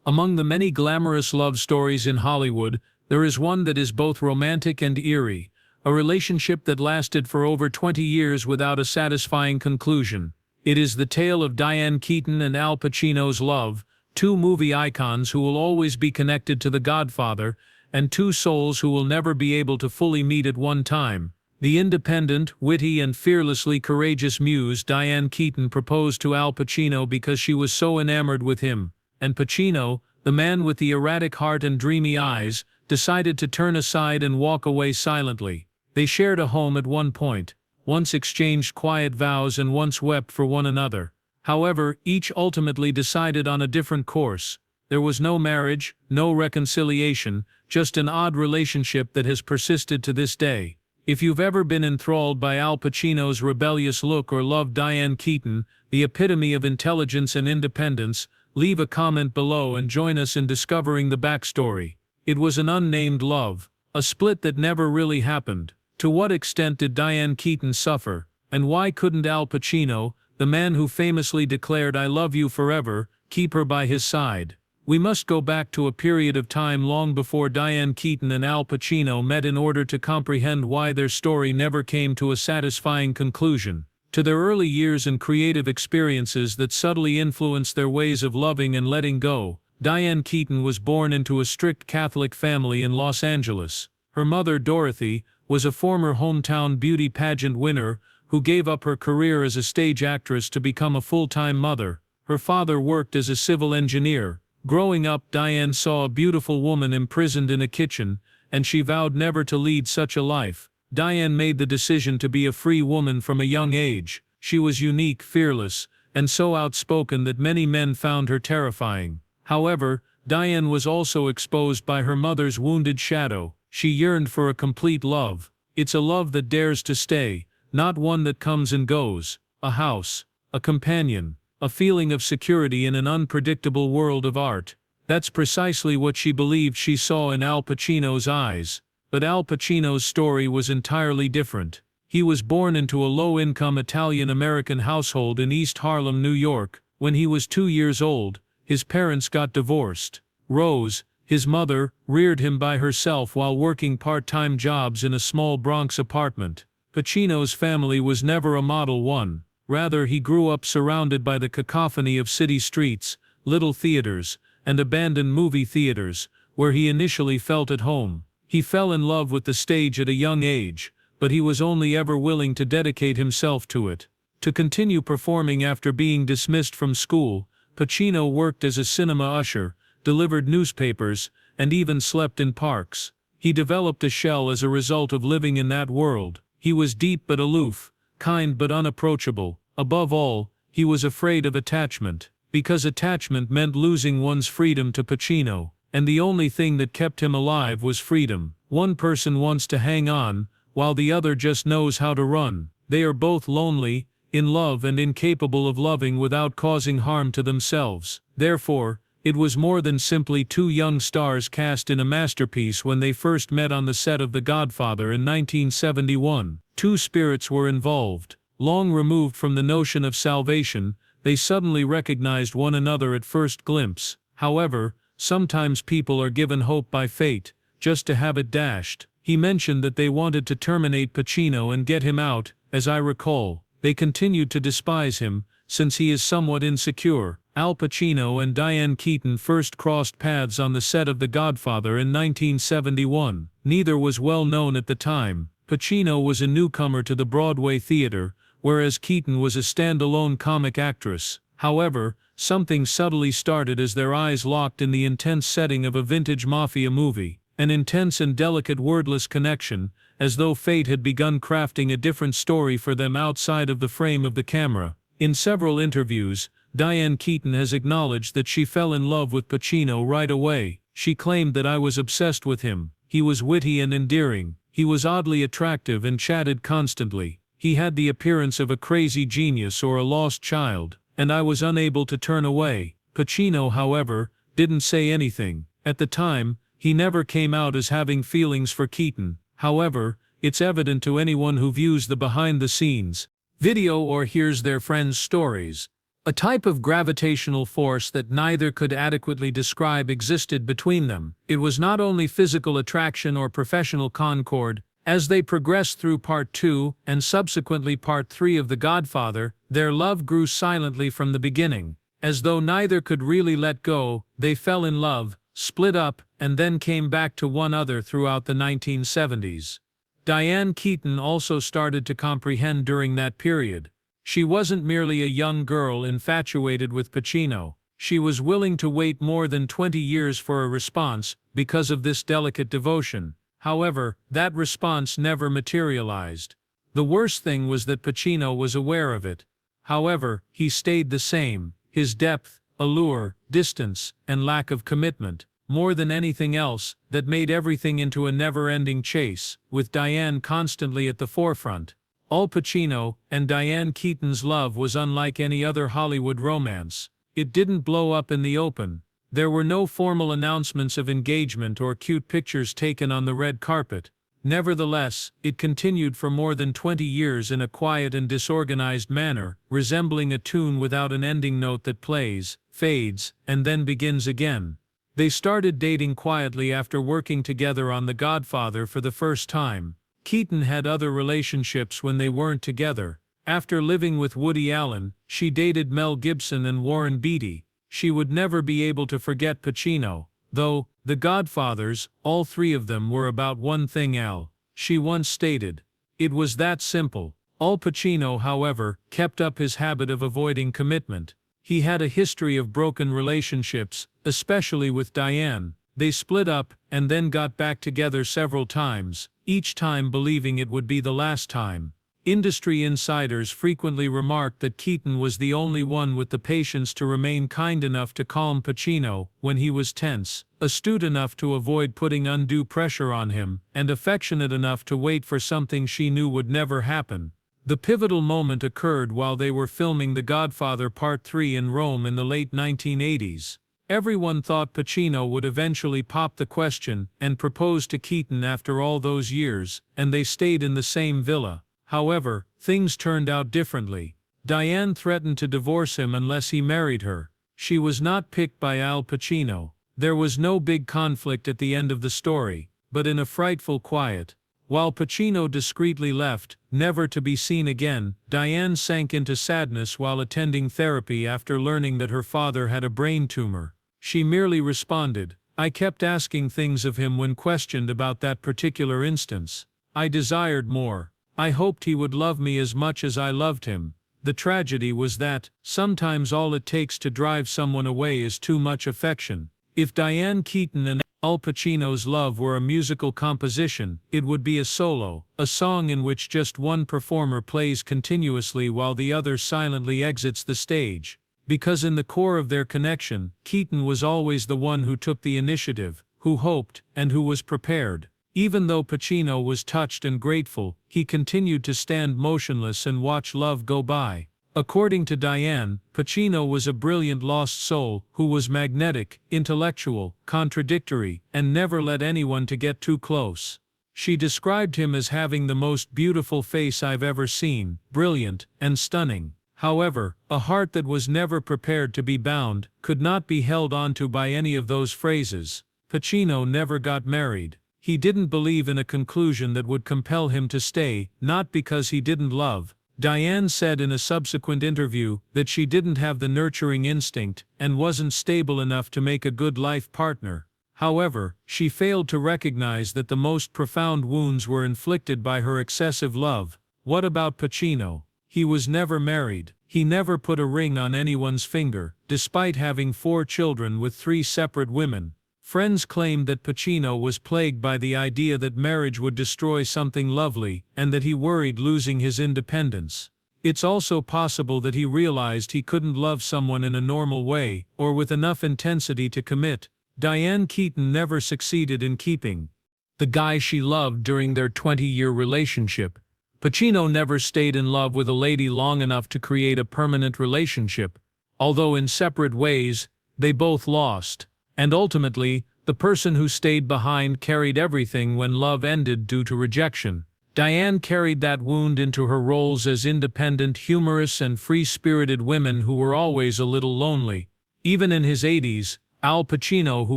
Among the many glamorous love stories in Hollywood, there is one that is both romantic and eerie, a relationship that lasted for over 20 years without a satisfying conclusion. It is the tale of Diane Keaton and Al Pacino's love, two movie icons who will always be connected to The Godfather, and two souls who will never be able to fully meet at one time. The independent, witty and fearlessly courageous muse Diane Keaton proposed to Al Pacino because she was so enamored with him, and Pacino, the man with the erratic heart and dreamy eyes, decided to turn aside and walk away silently. They shared a home at one point, once exchanged quiet vows and once wept for one another. However, each ultimately decided on a different course. There was no marriage, no reconciliation, just an odd relationship that has persisted to this day. If you've ever been enthralled by Al Pacino's rebellious look or loved Diane Keaton, the epitome of intelligence and independence, leave a comment below and join us in discovering the backstory. It was an unnamed love, a split that never really happened. To what extent did Diane Keaton suffer, and why couldn't Al Pacino, the man who famously declared "I love you forever," keep her by his side? We must go back to a period of time long before Diane Keaton and Al Pacino met in order to comprehend why their story never came to a satisfying conclusion. To their early years and creative experiences that subtly influenced their ways of loving and letting go, Diane Keaton was born into a strict Catholic family in Los Angeles. Her mother, Dorothy, was a former hometown beauty pageant winner who gave up her career as a stage actress to become a full-time mother. Her father worked as a civil engineer. Growing up, Diane saw a beautiful woman imprisoned in a kitchen, and she vowed never to lead such a life. Diane made the decision to be a free woman from a young age. She was unique, fearless, and so outspoken that many men found her terrifying. However, Diane was also exposed by her mother's wounded shadow. She yearned for a complete love. It's a love that dares to stay, not one that comes and goes. A house, a companion, a feeling of security in an unpredictable world of art. That's precisely what she believed she saw in Al Pacino's eyes. But Al Pacino's story was entirely different. He was born into a low-income Italian-American household in East Harlem, New York. When he was 2 years old, his parents got divorced. Rose, his mother, reared him by herself while working part-time jobs in a small Bronx apartment. Pacino's family was never a model one. Rather, he grew up surrounded by the cacophony of city streets, little theaters, and abandoned movie theaters, where he initially felt at home. He fell in love with the stage at a young age, but he was only ever willing to dedicate himself to it. To continue performing after being dismissed from school, Pacino worked as a cinema usher, delivered newspapers, and even slept in parks. He developed a shell as a result of living in that world. He was deep but aloof, kind but unapproachable. Above all, he was afraid of attachment, because attachment meant losing one's freedom to Pacino, and the only thing that kept him alive was freedom. One person wants to hang on, while the other just knows how to run. They are both lonely, in love and incapable of loving without causing harm to themselves. Therefore, it was more than simply two young stars cast in a masterpiece when they first met on the set of The Godfather in 1971. Two spirits were involved. Long removed from the notion of salvation, they suddenly recognized one another at first glimpse. However, sometimes people are given hope by fate, just to have it dashed. He mentioned that they wanted to terminate Pacino and get him out. As I recall, they continued to despise him, since he is somewhat insecure. Al Pacino and Diane Keaton first crossed paths on the set of The Godfather in 1971. Neither was well known at the time. Pacino was a newcomer to the Broadway theater, whereas Keaton was a standalone comic actress. However, something subtly started as their eyes locked in the intense setting of a vintage mafia movie. An intense and delicate wordless connection, as though fate had begun crafting a different story for them outside of the frame of the camera. In several interviews, Diane Keaton has acknowledged that she fell in love with Pacino right away. She claimed that "I was obsessed with him. He was witty and endearing. He was oddly attractive and chatted constantly. He had the appearance of a crazy genius or a lost child, and I was unable to turn away." Pacino, however, didn't say anything. At the time, he never came out as having feelings for Keaton. However, it's evident to anyone who views the behind-the-scenes video or hears their friends' stories. A type of gravitational force that neither could adequately describe existed between them. It was not only physical attraction or professional concord. As they progressed through Part 2 and subsequently Part 3 of The Godfather, their love grew silently from the beginning. As though neither could really let go, they fell in love, split up, and then came back to one another throughout the 1970s. Diane Keaton also started to comprehend during that period. She wasn't merely a young girl infatuated with Pacino. She was willing to wait more than 20 years for a response because of this delicate devotion. However, that response never materialized. The worst thing was that Pacino was aware of it. However, he stayed the same. His depth, allure, distance, and lack of commitment, more than anything else, that made everything into a never-ending chase, with Diane constantly at the forefront. Al Pacino and Diane Keaton's love was unlike any other Hollywood romance. It didn't blow up in the open. There were no formal announcements of engagement or cute pictures taken on the red carpet. Nevertheless, it continued for more than 20 years in a quiet and disorganized manner, resembling a tune without an ending note that plays, fades, and then begins again. They started dating quietly after working together on The Godfather for the first time. Keaton had other relationships when they weren't together. After living with Woody Allen, she dated Mel Gibson and Warren Beatty. She would never be able to forget Pacino, though, The Godfathers, all three of them were about one thing, Al. She once stated. It was that simple. Al Pacino, however, kept up his habit of avoiding commitment. He had a history of broken relationships, especially with Diane. They split up and then got back together several times, each time believing it would be the last time. Industry insiders frequently remarked that Keaton was the only one with the patience to remain kind enough to calm Pacino when he was tense, astute enough to avoid putting undue pressure on him, and affectionate enough to wait for something she knew would never happen. The pivotal moment occurred while they were filming The Godfather Part 3 in Rome in the late 1980s. Everyone thought Pacino would eventually pop the question and propose to Keaton after all those years, and they stayed in the same villa. However, things turned out differently. Diane threatened to divorce him unless he married her. She was not picked by Al Pacino. There was no big conflict at the end of the story, but in a frightful quiet. While Pacino discreetly left, never to be seen again, Diane sank into sadness while attending therapy after learning that her father had a brain tumor. She merely responded, "I kept asking things of him when questioned about that particular instance. I desired more. I hoped he would love me as much as I loved him." The tragedy was that, sometimes all it takes to drive someone away is too much affection. If Diane Keaton and Al Pacino's love were a musical composition, it would be a solo, a song in which just one performer plays continuously while the other silently exits the stage. Because in the core of their connection, Keaton was always the one who took the initiative, who hoped, and who was prepared. Even though Pacino was touched and grateful, he continued to stand motionless and watch love go by. According to Diane, Pacino was a brilliant lost soul who was magnetic, intellectual, contradictory, and never let anyone to get too close. She described him as having the most beautiful face I've ever seen, brilliant, and stunning. However, a heart that was never prepared to be bound could not be held onto by any of those phrases. Pacino never got married. He didn't believe in a conclusion that would compel him to stay, not because he didn't love. Diane said in a subsequent interview that she didn't have the nurturing instinct and wasn't stable enough to make a good life partner. However, she failed to recognize that the most profound wounds were inflicted by her excessive love. What about Pacino? He was never married. He never put a ring on anyone's finger, despite having 4 children with 3 separate women. Friends claimed that Pacino was plagued by the idea that marriage would destroy something lovely, and that he worried losing his independence. It's also possible that he realized he couldn't love someone in a normal way, or with enough intensity to commit. Diane Keaton never succeeded in keeping the guy she loved during their 20-year relationship. Pacino never stayed in love with a lady long enough to create a permanent relationship. Although in separate ways, they both lost. And ultimately, the person who stayed behind carried everything when love ended due to rejection. Diane carried that wound into her roles as independent, humorous, and free-spirited women who were always a little lonely. Even in his 80s, Al Pacino, who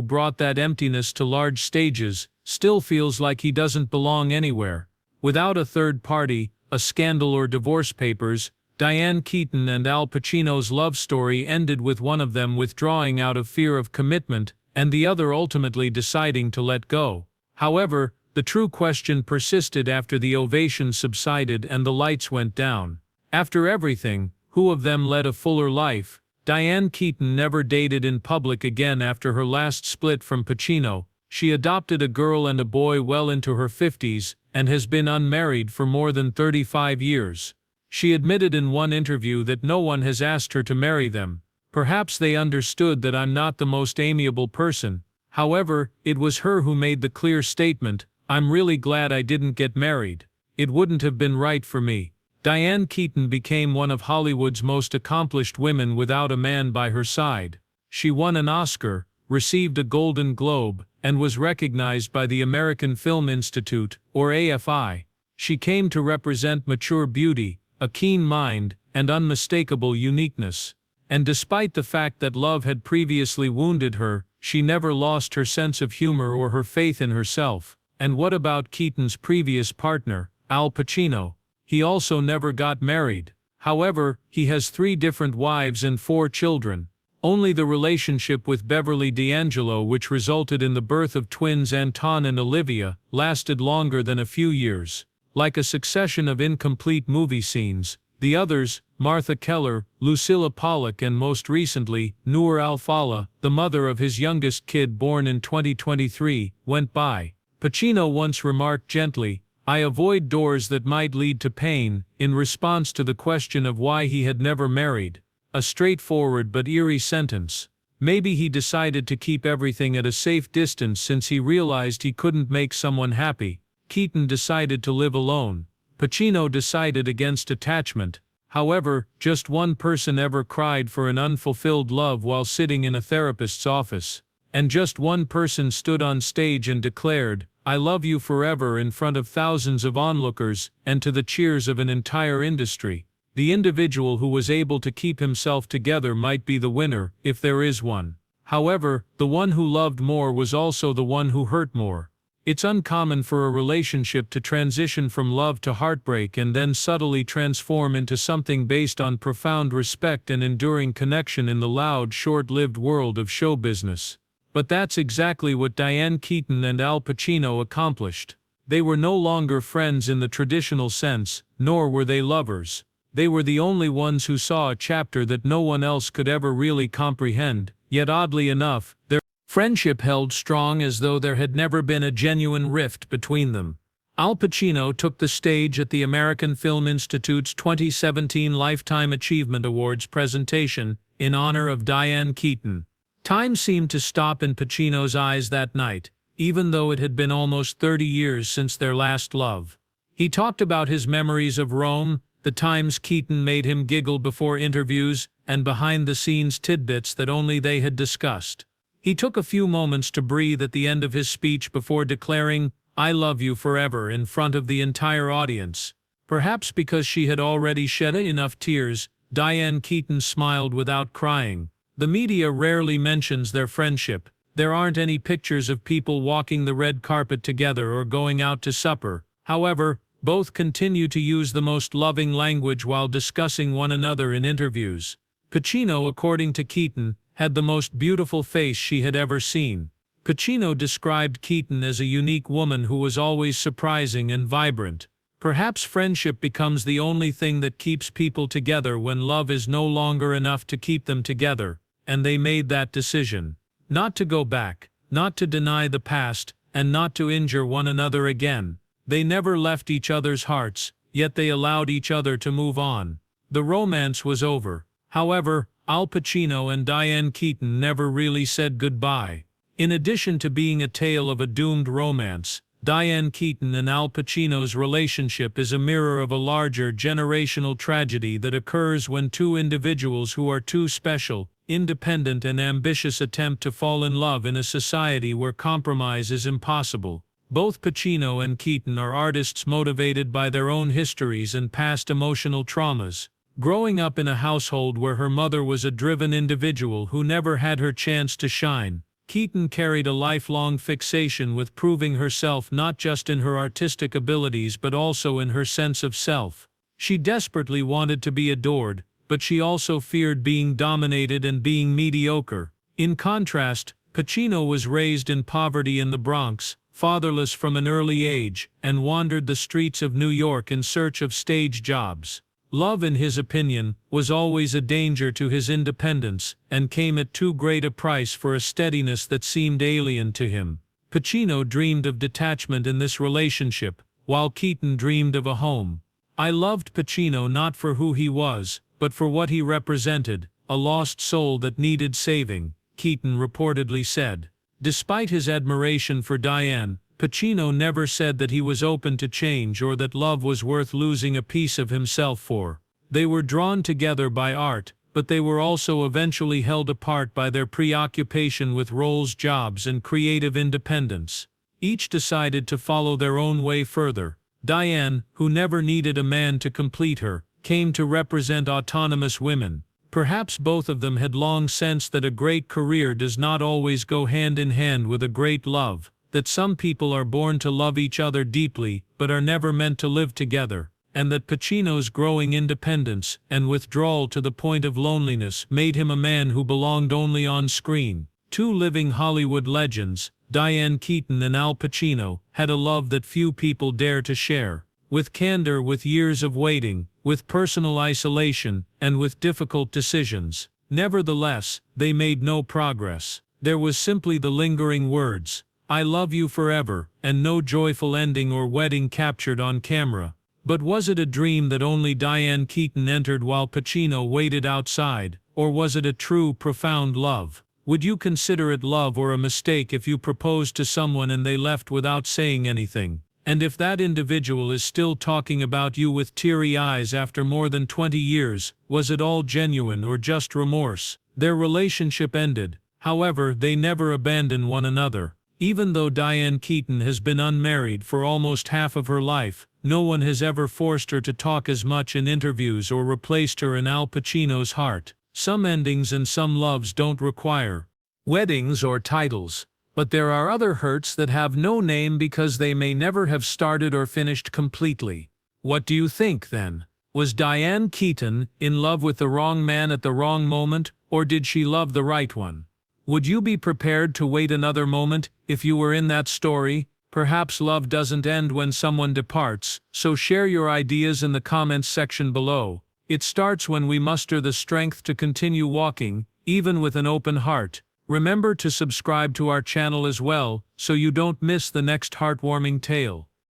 brought that emptiness to large stages, still feels like he doesn't belong anywhere. Without a third party, a scandal or divorce papers, Diane Keaton and Al Pacino's love story ended with one of them withdrawing out of fear of commitment, and the other ultimately deciding to let go. However, the true question persisted after the ovation subsided and the lights went down. After everything, who of them led a fuller life? Diane Keaton never dated in public again after her last split from Pacino. She adopted a girl and a boy well into her 50s, and has been unmarried for more than 35 years. She admitted in one interview that no one has asked her to marry them. Perhaps they understood that I'm not the most amiable person. However, it was her who made the clear statement, "I'm really glad I didn't get married. It wouldn't have been right for me." Diane Keaton became one of Hollywood's most accomplished women without a man by her side. She won an Oscar, received a Golden Globe, and was recognized by the American Film Institute, or AFI. She came to represent mature beauty, a keen mind, and unmistakable uniqueness. And despite the fact that love had previously wounded her, she never lost her sense of humor or her faith in herself. And what about Keaton's previous partner, Al Pacino? He also never got married. However, he has 3 different wives and 4 children. Only the relationship with Beverly D'Angelo, which resulted in the birth of twins Anton and Olivia, lasted longer than a few years. Like a succession of incomplete movie scenes, the others, Martha Keller, Lucilla Pollock, and most recently, Noor Al-Fala, the mother of his youngest kid born in 2023, went by. Pacino once remarked gently, "I avoid doors that might lead to pain," in response to the question of why he had never married. A straightforward but eerie sentence. Maybe he decided to keep everything at a safe distance since he realized he couldn't make someone happy. Keaton decided to live alone. Pacino decided against attachment. However, just one person ever cried for an unfulfilled love while sitting in a therapist's office. And just one person stood on stage and declared, "I love you forever," in front of thousands of onlookers, and to the cheers of an entire industry. The individual who was able to keep himself together might be the winner, if there is one. However, the one who loved more was also the one who hurt more. It's uncommon for a relationship to transition from love to heartbreak and then subtly transform into something based on profound respect and enduring connection in the loud, short-lived world of show business. But that's exactly what Diane Keaton and Al Pacino accomplished. They were no longer friends in the traditional sense, nor were they lovers. They were the only ones who saw a chapter that no one else could ever really comprehend, yet oddly enough, their friendship held strong as though there had never been a genuine rift between them. Al Pacino took the stage at the American Film Institute's 2017 Lifetime Achievement Awards presentation in honor of Diane Keaton. Time seemed to stop in Pacino's eyes that night, even though it had been almost 30 years since their last love. He talked about his memories of Rome, the times Keaton made him giggle before interviews, and behind-the-scenes tidbits that only they had discussed. He took a few moments to breathe at the end of his speech before declaring, "I love you forever," in front of the entire audience. Perhaps because she had already shed enough tears, Diane Keaton smiled without crying. The media rarely mentions their friendship. There aren't any pictures of people walking the red carpet together or going out to supper. However, both continue to use the most loving language while discussing one another in interviews. Pacino, according to Keaton, had the most beautiful face she had ever seen. Pacino described Keaton as a unique woman who was always surprising and vibrant. Perhaps friendship becomes the only thing that keeps people together when love is no longer enough to keep them together, and they made that decision. Not to go back, not to deny the past, and not to injure one another again. They never left each other's hearts, yet they allowed each other to move on. The romance was over. However, Al Pacino and Diane Keaton never really said goodbye. In addition to being a tale of a doomed romance, Diane Keaton and Al Pacino's relationship is a mirror of a larger generational tragedy that occurs when two individuals who are too special, independent, and ambitious attempt to fall in love in a society where compromise is impossible. Both Pacino and Keaton are artists motivated by their own histories and past emotional traumas. Growing up in a household where her mother was a driven individual who never had her chance to shine, Keaton carried a lifelong fixation with proving herself not just in her artistic abilities but also in her sense of self. She desperately wanted to be adored, but she also feared being dominated and being mediocre. In contrast, Pacino was raised in poverty in the Bronx, fatherless from an early age, and wandered the streets of New York in search of stage jobs. Love, in his opinion, was always a danger to his independence, and came at too great a price for a steadiness that seemed alien to him. Pacino dreamed of detachment in this relationship, while Keaton dreamed of a home. I loved Pacino not for who he was, but for what he represented, a lost soul that needed saving, Keaton reportedly said. Despite his admiration for Diane, Pacino never said that he was open to change or that love was worth losing a piece of himself for. They were drawn together by art, but they were also eventually held apart by their preoccupation with roles, jobs, and creative independence. Each decided to follow their own way further. Diane, who never needed a man to complete her, came to represent autonomous women. Perhaps both of them had long sensed that a great career does not always go hand in hand with a great love, that some people are born to love each other deeply but are never meant to live together, and that Pacino's growing independence and withdrawal to the point of loneliness made him a man who belonged only on screen. Two living Hollywood legends, Diane Keaton and Al Pacino, had a love that few people dare to share. With candor, with years of waiting, with personal isolation, and with difficult decisions. Nevertheless, they made no progress. There was simply the lingering words, "I love you forever," and no joyful ending or wedding captured on camera. But was it a dream that only Diane Keaton entered while Pacino waited outside, or was it a true, profound love? Would you consider it love or a mistake if you proposed to someone and they left without saying anything? And if that individual is still talking about you with teary eyes after more than 20 years, was it all genuine or just remorse? Their relationship ended. However, they never abandoned one another. Even though Diane Keaton has been unmarried for almost half of her life, no one has ever forced her to talk as much in interviews or replaced her in Al Pacino's heart. Some endings and some loves don't require weddings or titles. But there are other hurts that have no name because they may never have started or finished completely. What do you think, then? Was Diane Keaton in love with the wrong man at the wrong moment, or did she love the right one? Would you be prepared to wait another moment if you were in that story? Perhaps love doesn't end when someone departs, so share your ideas in the comments section below. It starts when we muster the strength to continue walking, even with an open heart. Remember to subscribe to our channel as well, so you don't miss the next heartwarming tale.